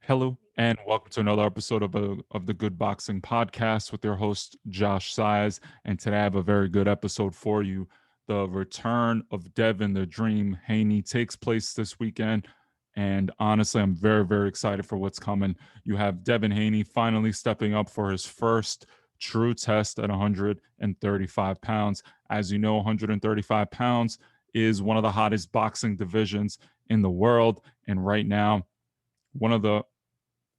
Hello, and welcome to another episode of the Good Boxing Podcast with your host, Josh Size. And today I have a very good episode for you. The return of Devin the Dream Haney takes place this weekend. And honestly, I'm very, very excited for what's coming. You have Devin Haney finally stepping up for his first true test at 135 pounds. As you know, 135 pounds is one of the hottest boxing divisions in the world. And right now, one of the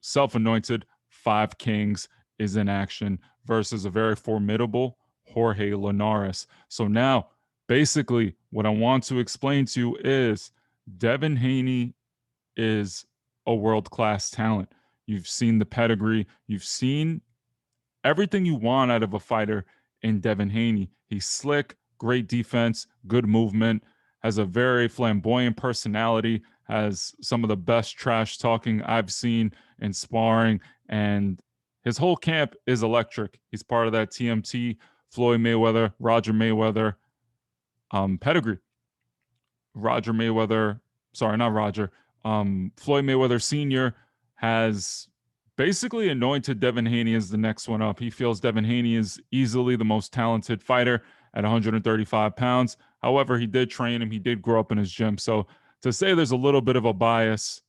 self-anointed Five Kings is in action versus a very formidable Jorge Linares. So now, basically, what I want to explain to you is Devin Haney is a world-class talent. You've seen the pedigree. You've seen everything you want out of a fighter in Devin Haney. He's slick, great defense, good movement, has a very flamboyant personality, has some of the best trash talking I've seen in sparring, and his whole camp is electric. He's part of that TMT, Floyd Mayweather, Roger Mayweather pedigree. Roger Mayweather, sorry, not Roger, Floyd Mayweather Sr. has basically anointed Devin Haney as the next one up. He feels Devin Haney is easily the most talented fighter at 135 pounds. However, he did train him, he did grow up in his gym. So to say there's a little bit of a bias,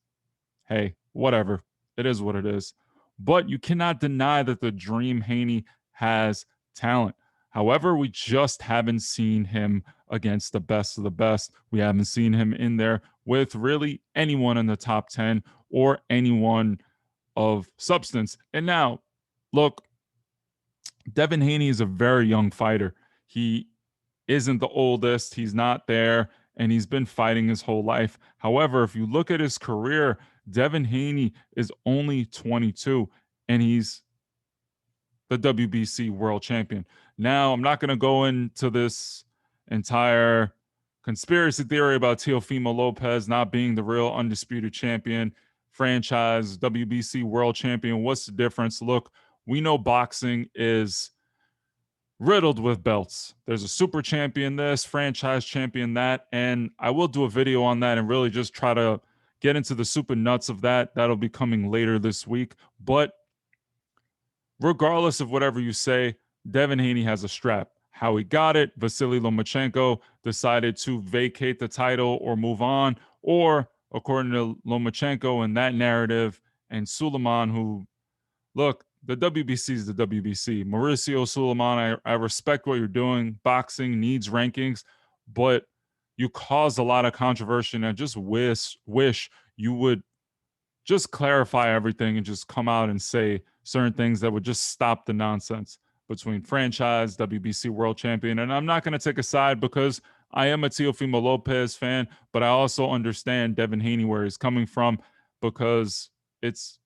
hey, whatever. It is what it is. But you cannot deny that the Dream Haney has talent. However, we just haven't seen him against the best of the best. We haven't seen him in there with really anyone in the top 10 or anyone of substance. And now, look, Devin Haney is a very young fighter. He isn't the oldest, he's not there, and he's been fighting his whole life. However, if you look at his career, Devin Haney is only 22 and he's the WBC world champion. Now, I'm not going to go into this entire conspiracy theory about Teofimo Lopez not being the real undisputed champion, franchise WBC world champion. What's the difference? Look, we know boxing is riddled with belts. There's a super champion this, franchise champion that, and I will do a video on that and really just try to get into the super nuts of that. That'll be coming later this week. But regardless of whatever you say, Devin Haney has a strap. How he got it, Vasily Lomachenko decided to vacate the title or move on, or according to Lomachenko and that narrative, and Suleiman, who, look, the WBC is the WBC. Mauricio Suleiman, I respect what you're doing. Boxing needs rankings, but you caused a lot of controversy, and I just wish you would just clarify everything and just come out and say certain things that would just stop the nonsense between franchise, WBC world champion. And I'm not going to take a side because I am a Teofimo Lopez fan, but I also understand Devin Haney where he's coming from because it's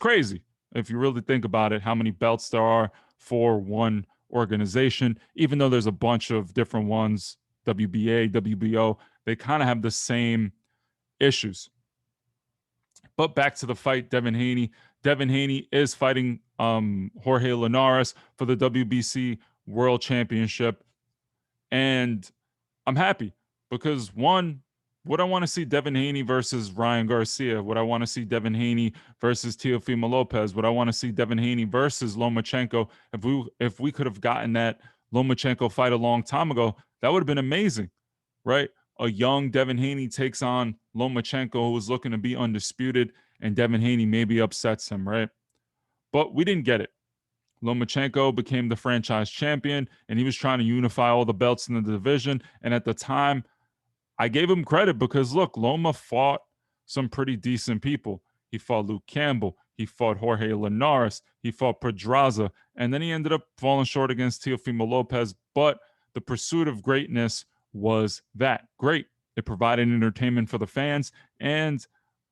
crazy if you really think about it, how many belts there are for one organization, even though there's a bunch of different ones, WBA, WBO, they kind of have the same issues. But back to the fight, Devin Haney. Devin Haney is fighting Jorge Linares for the WBC World Championship. And I'm happy because one, would I want to see Devin Haney versus Ryan Garcia? Would I want to see Devin Haney versus Teofimo Lopez? Would I want to see Devin Haney versus Lomachenko? If we could have gotten that Lomachenko fight a long time ago, that would have been amazing, right? A young Devin Haney takes on Lomachenko, who was looking to be undisputed, and Devin Haney maybe upsets him, right? But we didn't get it. Lomachenko became the franchise champion, and he was trying to unify all the belts in the division. And at the time, I gave him credit because, look, Loma fought some pretty decent people. He fought Luke Campbell. He fought Jorge Linares. He fought Pedraza. And then he ended up falling short against Teofimo Lopez. But the pursuit of greatness was that great. It provided entertainment for the fans, and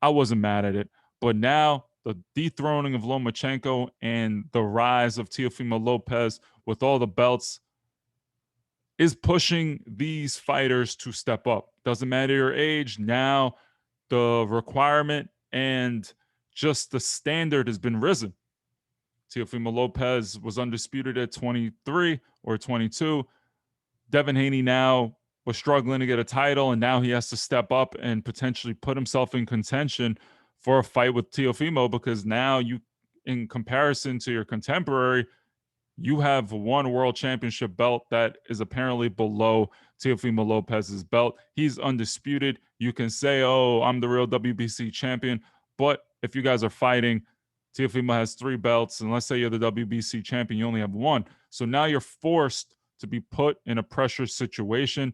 I wasn't mad at it. But now the dethroning of Lomachenko and the rise of Teofimo Lopez with all the belts is pushing these fighters to step up. Doesn't matter your age. Now the requirement and just the standard has been risen. Teofimo Lopez was undisputed at 23 or 22. Devin Haney now was struggling to get a title, and now he has to step up and potentially put himself in contention for a fight with Teofimo, because now you, in comparison to your contemporary, you have one world championship belt that is apparently below Teofimo Lopez's belt. He's undisputed. You can say, oh, I'm the real WBC champion. But if you guys are fighting, Teofimo has 3 belts. And let's say you're the WBC champion, you only have 1. So now you're forced to be put in a pressure situation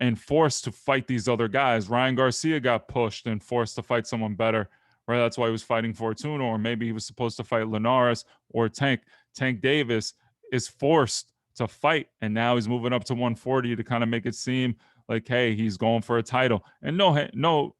and forced to fight these other guys. Ryan Garcia got pushed and forced to fight someone better, right? That's why he was fighting Fortuna, or maybe he was supposed to fight Linares or Tank. Tank Davis is forced to fight, and now he's moving up to 140 to kind of make it seem like, hey, he's going for a title. And no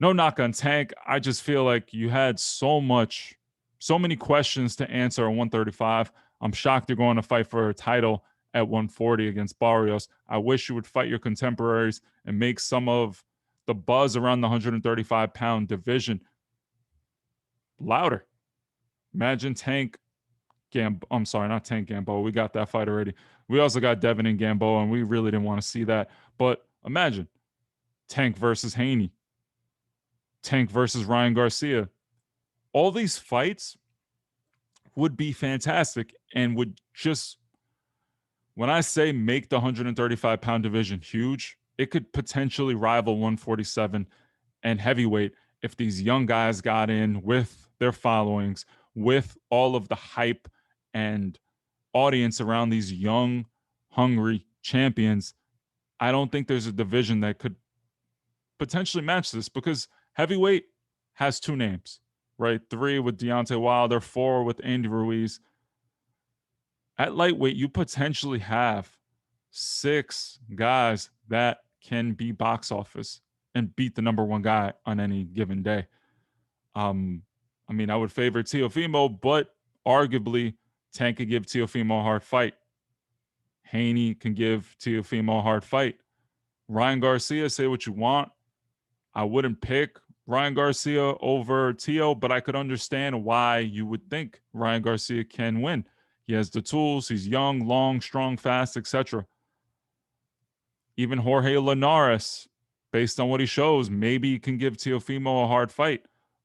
knock on Tank. I just feel like you had so many questions to answer at 135. I'm shocked you're going to fight for a title at 140 against Barrios. I wish you would fight your contemporaries and make some of the buzz around the 135-pound division louder. Imagine Tank I'm sorry, not Tank Gamboa. We got that fight already. We also got Devin and Gamboa, and we really didn't want to see that. But imagine Tank versus Haney, Tank versus Ryan Garcia. All these fights would be fantastic and would just, when I say make the 135-pound division huge, it could potentially rival 147 and heavyweight if these young guys got in with their followings, with all of the hype and audience around these young, hungry champions. I don't think there's a division that could potentially match this, because heavyweight has 2 names, right? 3 with Deontay Wilder, 4 with Andy Ruiz. At lightweight, you potentially have 6 guys that can be box office and beat the number 1 guy on any given day. I mean, I would favor Teofimo, but arguably Tank could give Teofimo a hard fight. Haney can give Teofimo a hard fight. Ryan Garcia, say what you want. I wouldn't pick Ryan Garcia over Teo, but I could understand why you would think Ryan Garcia can win. He has the tools. He's young, long, strong, fast, etc. Even Jorge Linares, based on what he shows, maybe he can give Teofimo a hard fight.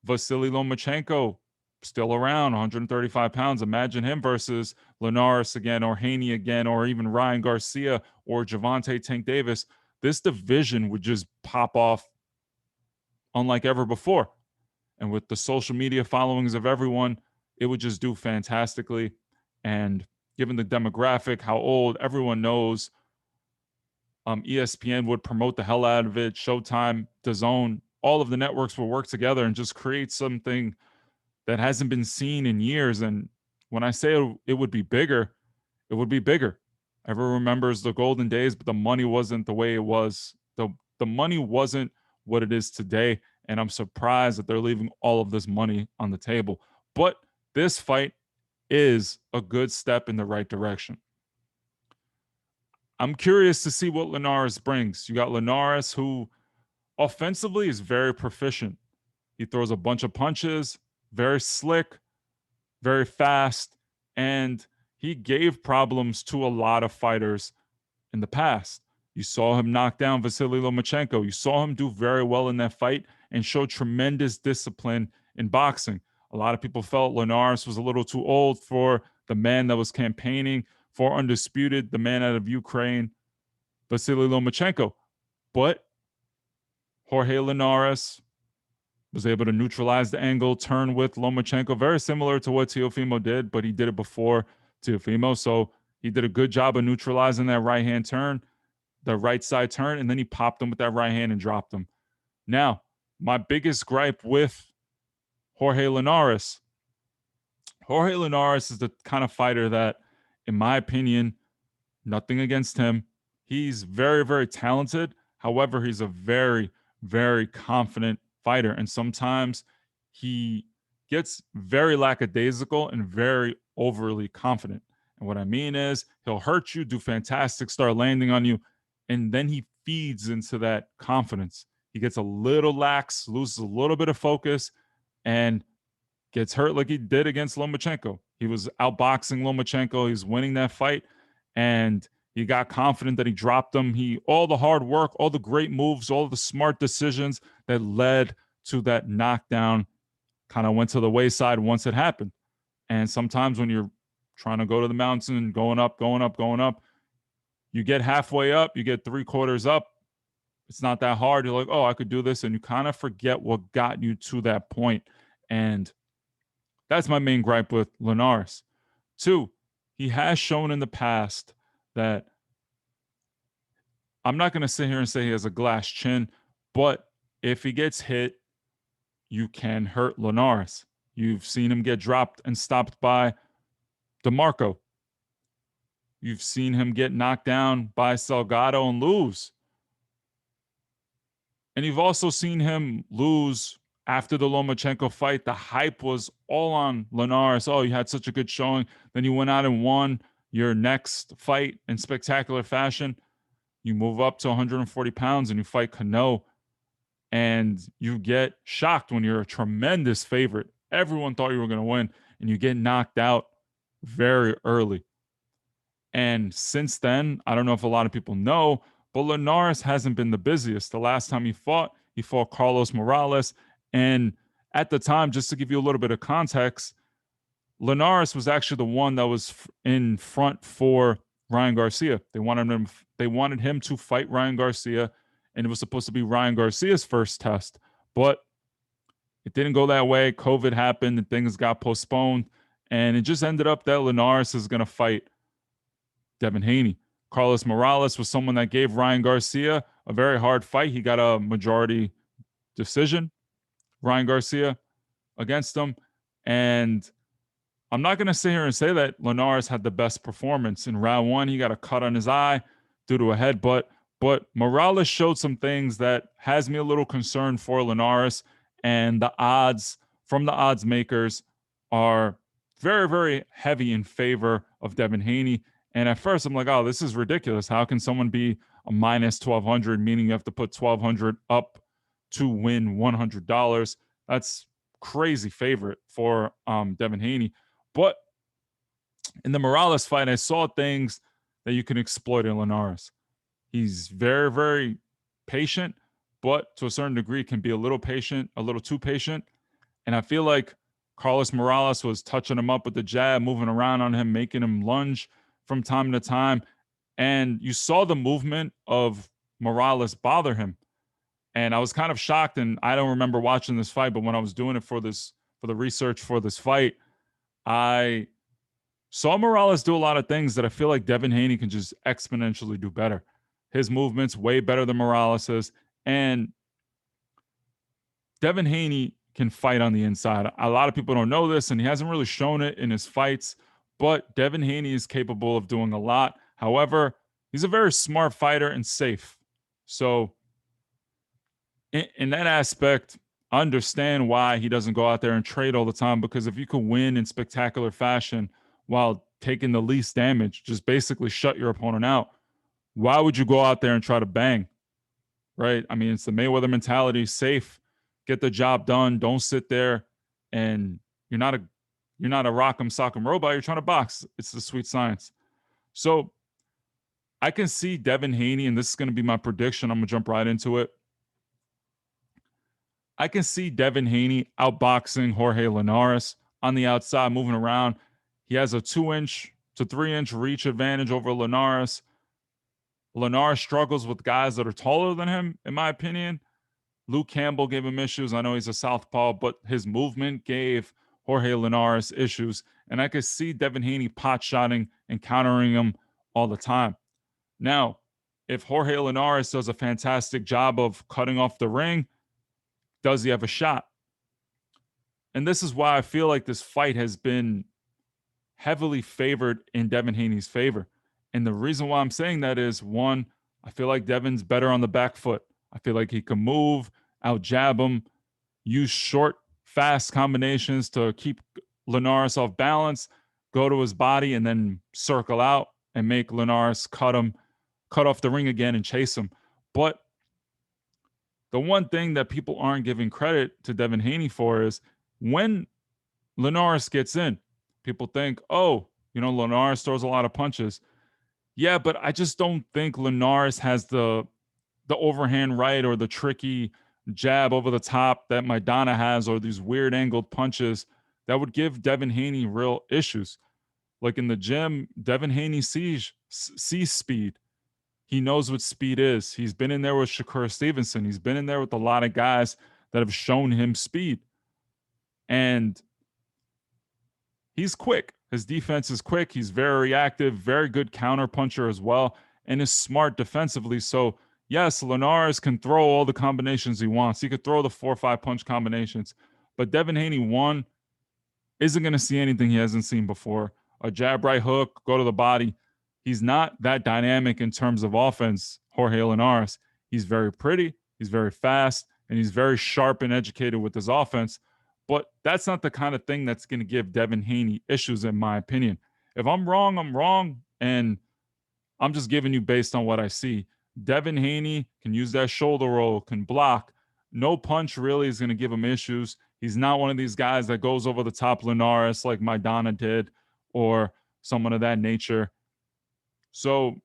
Vasyl Lomachenko, still around, 135 pounds. Imagine him versus Linares again, or Haney again, or even Ryan Garcia, or Gervonta Tank Davis. This division would just pop off unlike ever before. And with the social media followings of everyone, it would just do fantastically. And given the demographic, how old, everyone knows, ESPN would promote the hell out of it. Showtime, DAZN, all of the networks will work together and just create something that hasn't been seen in years. And when I say it would be bigger, it would be bigger. Everyone remembers the golden days, but the money wasn't the way it was. The money wasn't what it is today. And I'm surprised that they're leaving all of this money on the table. But this fight is a good step in the right direction. I'm curious to see what Linares brings. You got Linares, who offensively is very proficient. He throws a bunch of punches, very slick, very fast, and he gave problems to a lot of fighters in the past. You saw him knock down Vasily Lomachenko. You saw him do very well in that fight and show tremendous discipline in boxing. A lot of people felt Linares was a little too old for the man that was campaigning for Undisputed, the man out of Ukraine, Vasily Lomachenko. But Jorge Linares was able to neutralize the angle, turn with Lomachenko, very similar to what Teofimo did, but he did it before Teofimo. So he did a good job of neutralizing that right-hand turn, the right side turn, and then he popped him with that right hand and dropped him. Now, my biggest gripe with Jorge Linares is the kind of fighter that, in my opinion, nothing against him, he's very, very talented. However, he's a very, very confident fighter. And sometimes he gets very lackadaisical and very overly confident. And what I mean is he'll hurt you, do fantastic, start landing on you, and then he feeds into that confidence. He gets a little lax, loses a little bit of focus, and gets hurt like he did against Lomachenko. He was outboxing Lomachenko. He's winning that fight, and he got confident that he dropped him. All the hard work, all the great moves, all the smart decisions that led to that knockdown kind of went to the wayside once it happened. And sometimes when you're trying to go to the mountain, going up, going up, going up, you get halfway up, you get 3/4 up. It's not that hard. You're like, oh, I could do this. And you kind of forget what got you to that point. And that's my main gripe with Linares. 2, he has shown in the past that I'm not going to sit here and say he has a glass chin, but if he gets hit, you can hurt Linares. You've seen him get dropped and stopped by DeMarco. You've seen him get knocked down by Salgado and lose. And you've also seen him lose after the Lomachenko fight. The hype was all on Linares. Oh, you had such a good showing. Then you went out and won your next fight in spectacular fashion. You move up to 140 pounds and you fight Cano. And you get shocked when you're a tremendous favorite. Everyone thought you were going to win, and you get knocked out very early. And since then, I don't know if a lot of people know, but Linares hasn't been the busiest. The last time he fought Carlos Morales. And at the time, just to give you a little bit of context, Linares was actually the one that was in front for Ryan Garcia. They wanted him to fight Ryan Garcia, and it was supposed to be Ryan Garcia's first test, but it didn't go that way. COVID happened and things got postponed, and it just ended up that Linares is going to fight Devin Haney. Carlos Morales was someone that gave Ryan Garcia a very hard fight. He got a majority decision, Ryan Garcia, against him. And I'm not going to sit here and say that Linares had the best performance. In round 1, he got a cut on his eye due to a headbutt. But Morales showed some things that has me a little concerned for Linares. And the odds from the odds makers are very, very heavy in favor of Devin Haney. And at first, I'm like, oh, this is ridiculous. How can someone be a minus 1,200, meaning you have to put 1,200 up to win $100? That's crazy favorite for Devin Haney. But in the Morales fight, I saw things that you can exploit in Linares. He's very, very patient, but to a certain degree can be a little patient, a little too patient. And I feel like Carlos Morales was touching him up with the jab, moving around on him, making him lunge from time to time. And you saw the movement of Morales bother him. And I was kind of shocked, and I don't remember watching this fight, but when I was doing it for the research for this fight, I saw Morales do a lot of things that I feel like Devin Haney can just exponentially do better. His movement's way better than Morales's, and Devin Haney can fight on the inside. A lot of people don't know this, and he hasn't really shown it in his fights, but Devin Haney is capable of doing a lot. However, he's a very smart fighter and safe. So in that aspect, I understand why he doesn't go out there and trade all the time, because if you could win in spectacular fashion while taking the least damage, just basically shut your opponent out, why would you go out there and try to bang? Right? I mean, it's the Mayweather mentality: safe, get the job done, don't sit there, and you're not a rock'em sock'em robot. You're trying to box. It's the sweet science. So I can see Devin Haney, and this is going to be my prediction. I'm going to jump right into it. I can see Devin Haney outboxing Jorge Linares on the outside, moving around. He has a 2-inch to 3-inch reach advantage over Linares. Linares struggles with guys that are taller than him, in my opinion. Luke Campbell gave him issues. I know he's a southpaw, but his movement gave Jorge Linares issues. And I could see Devin Haney pot-shotting and countering him all the time. Now, if Jorge Linares does a fantastic job of cutting off the ring, does he have a shot? And this is why I feel like this fight has been heavily favored in Devin Haney's favor. And the reason why I'm saying that is, one, I feel like Devin's better on the back foot. I feel like he can move, out jab him, use short, fast combinations to keep Linares off balance, go to his body, and then circle out and make Linares cut off the ring again and chase him. But the one thing that people aren't giving credit to Devin Haney for is when Linares gets in, people think, oh, Linares throws a lot of punches. Yeah, but I just don't think Linares has the overhand right or the tricky jab over the top that Maidana has, or these weird angled punches that would give Devin Haney real issues. Like in the gym, Devin Haney sees speed. He knows what speed is. He's been in there with Shakur Stevenson. He's been in there with a lot of guys that have shown him speed. And he's quick. His defense is quick. He's very reactive, very good counter puncher as well, and is smart defensively. So, yes, Linares can throw all the combinations he wants. He could throw the 4 or 5 punch combinations. But Devin Haney, one, isn't going to see anything he hasn't seen before. A jab right hook, go to the body. He's not that dynamic in terms of offense, Jorge Linares. He's very pretty, he's very fast, and he's very sharp and educated with his offense. But that's not the kind of thing that's going to give Devin Haney issues, in my opinion. If I'm wrong, I'm wrong. And I'm just giving you based on what I see. Devin Haney can use that shoulder roll, can block. No punch really is going to give him issues. He's not one of these guys that goes over the top Linares like Maidana did or someone of that nature. So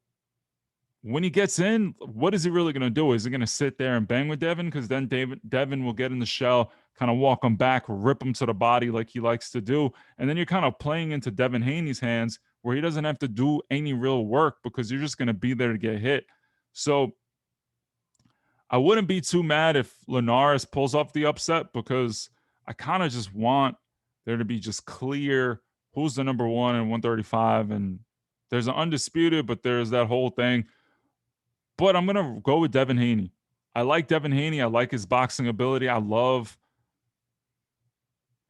when he gets in, what is he really going to do? Is he going to sit there and bang with Devin? Because then Devin will get in the shell, kind of walk him back, rip him to the body like he likes to do. And then you're kind of playing into Devin Haney's hands where he doesn't have to do any real work because you're just going to be there to get hit. So I wouldn't be too mad if Linares pulls off the upset because I kind of just want there to be just clear who's the number one in 135. And there's an undisputed, but there's that whole thing. But I'm going to go with Devin Haney. I like Devin Haney. I like his boxing ability. I love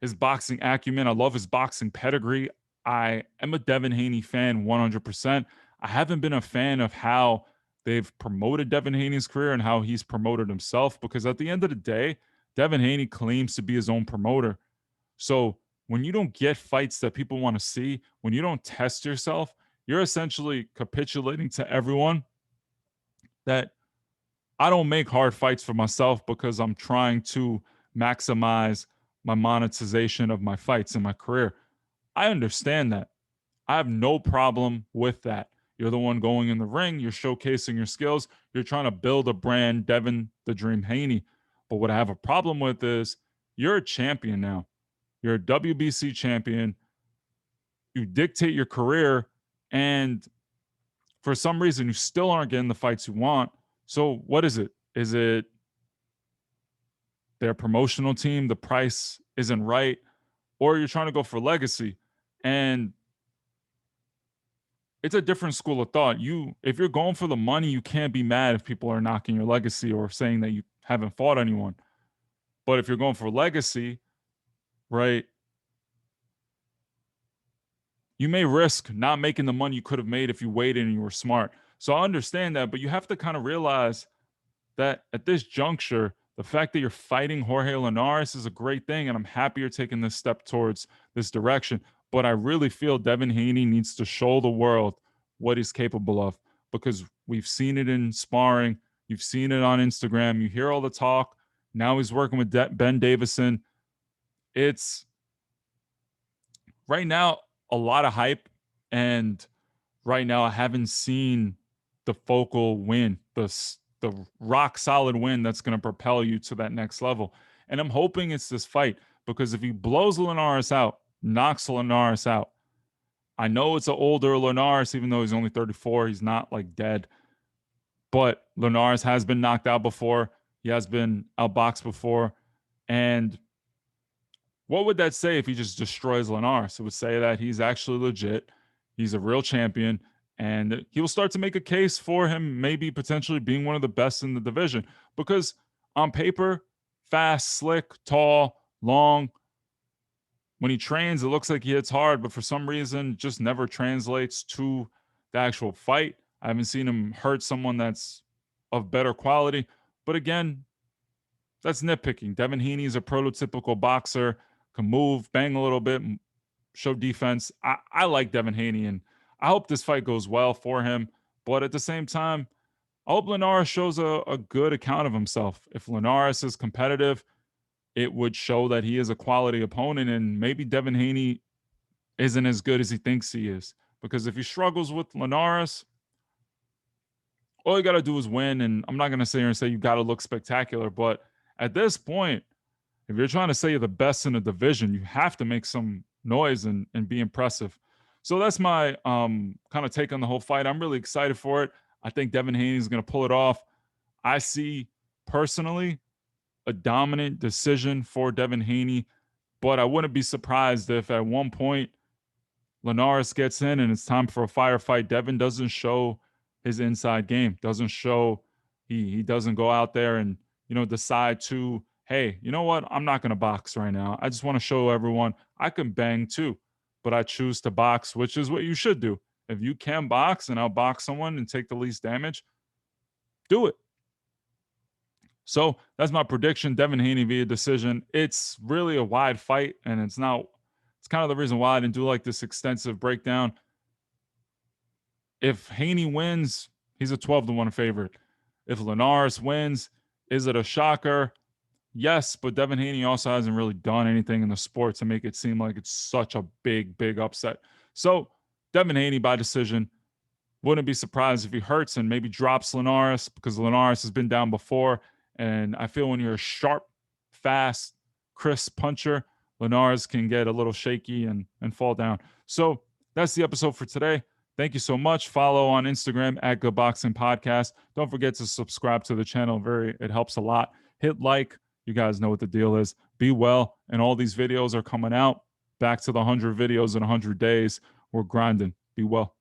his boxing acumen. I love his boxing pedigree. I am a Devin Haney fan 100%. I haven't been a fan of how they've promoted Devin Haney's career and how he's promoted himself because at the end of the day, Devin Haney claims to be his own promoter. So when you don't get fights that people want to see, when you don't test yourself, you're essentially capitulating to everyone that I don't make hard fights for myself because I'm trying to maximize my monetization of my fights in my career. I understand that. I have no problem with that. You're the one going in the ring, you're showcasing your skills, you're trying to build a brand, Devin the Dream Haney. But what I have a problem with is you're a champion now. You're a WBC champion. You dictate your career, and for some reason, you still aren't getting the fights you want. So, what is it? Is it their promotional team? The price isn't right, or you're trying to go for legacy? And it's a different school of thought. If you're going for the money, you can't be mad if people are knocking your legacy or saying that you haven't fought anyone. But if you're going for legacy, right, you may risk not making the money you could have made if you waited and you were smart. So I understand that, but you have to kind of realize that at this juncture, the fact that you're fighting Jorge Linares is a great thing, and I'm happy you're taking this step towards this direction. But I really feel Devin Haney needs to show the world what he's capable of because we've seen it in sparring, you've seen it on Instagram, you hear all the talk. Now he's working with Ben Davison. It's right now a lot of hype, and right now I haven't seen the focal win, the rock solid win that's going to propel you to that next level. And I'm hoping it's this fight because if he blows Linares out, knocks Linares out, I know it's an older Linares, even though he's only 34, he's not like dead. But Linares has been knocked out before. He has been outboxed before. And what would that say if he just destroys Linares? It would say that he's actually legit. He's a real champion. And he will start to make a case for him maybe potentially being one of the best in the division. Because on paper, fast, slick, tall, long. When he trains, it looks like he hits hard, but for some reason, just never translates to the actual fight. I haven't seen him hurt someone that's of better quality. But again, that's nitpicking. Devin Haney is a prototypical boxer, can move, bang a little bit, show defense. I like Devin Haney, and I hope this fight goes well for him. But at the same time, I hope Linares shows a good account of himself. If Linares is competitive, it would show that he is a quality opponent, and maybe Devin Haney isn't as good as he thinks he is. Because if he struggles with Linares, all you got to do is win. And I'm not going to sit here and say you got to look spectacular, but At this point, if you're trying to say you're the best in the division, you have to make some noise and be impressive. So that's my kind of take on the whole fight. I'm really excited for it. I think Devin Haney is going to pull it off. I see personally a dominant decision for Devin Haney, but I wouldn't be surprised if at one point Linares gets in and it's time for a firefight. Devin doesn't show his inside game, doesn't show he doesn't go out there and decide to, hey, you know what? I'm not gonna box right now. I just want to show everyone I can bang too, but I choose to box, which is what you should do. If you can box and outbox someone and take the least damage, do it. So that's my prediction. Devin Haney via decision. It's really a wide fight, and it's kind of the reason why I didn't do like this extensive breakdown. If Haney wins, he's a 12-1 favorite. If Linares wins, is it a shocker? Yes, but Devin Haney also hasn't really done anything in the sport to make it seem like it's such a big, big upset. So Devin Haney by decision. Wouldn't be surprised if he hurts and maybe drops Lianres, because Lianres has been down before. And I feel when you're a sharp, fast, crisp puncher, Lianres can get a little shaky and fall down. So that's the episode for today. Thank you so much. Follow on Instagram at Good Boxing Podcast. Don't forget to subscribe to the channel. It helps a lot. Hit like. You guys know what the deal is. Be well. And all these videos are coming out. Back to the 100 videos in 100 days. We're grinding. Be well.